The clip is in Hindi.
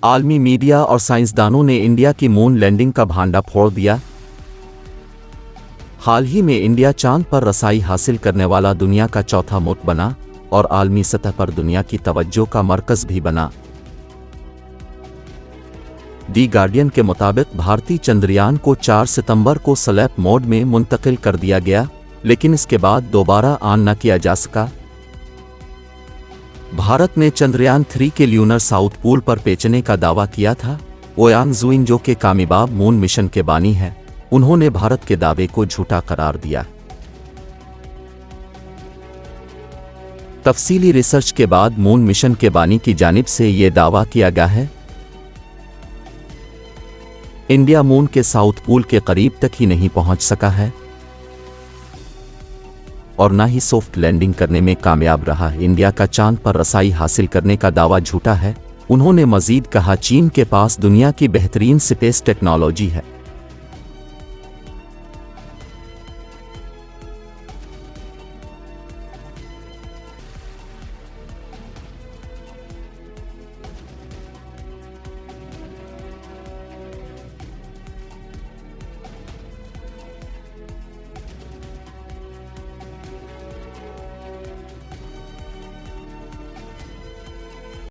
आलमी मीडिया और साइंसदानों ने इंडिया की मून लैंडिंग का भांडा फोड़ दिया। हाल ही में इंडिया चांद पर रसाई हासिल करने वाला दुनिया का चौथा मुल्क बना और आलमी सतह पर दुनिया की तवज्जो का मरकज भी बना। दी गार्डियन के मुताबिक भारतीय चंद्रयान को 4 सितंबर को स्लीप मोड में मुंतकिल कर दिया गया, लेकिन इसके बाद दोबारा ऑन न किया जा सका। भारत ने चंद्रयान 3 के ल्यूनर साउथ पोल पर भेजने का दावा किया था। ओयांग ज़ुइन, जो कि कामयाब मून मिशन के बानी हैं, उन्होंने भारत के दावे को झूठा करार दिया। तफसीली रिसर्च के बाद मून मिशन के बानी की जानिब से यह दावा किया गया है इंडिया मून के साउथ पोल के करीब तक ही नहीं पहुंच सका है और न ही सॉफ्ट लैंडिंग करने में कामयाब रहा। इंडिया का चांद पर रसाई हासिल करने का दावा झूठा है। उन्होंने मजीद कहा, चीन के पास दुनिया की बेहतरीन स्पेस टेक्नोलॉजी है।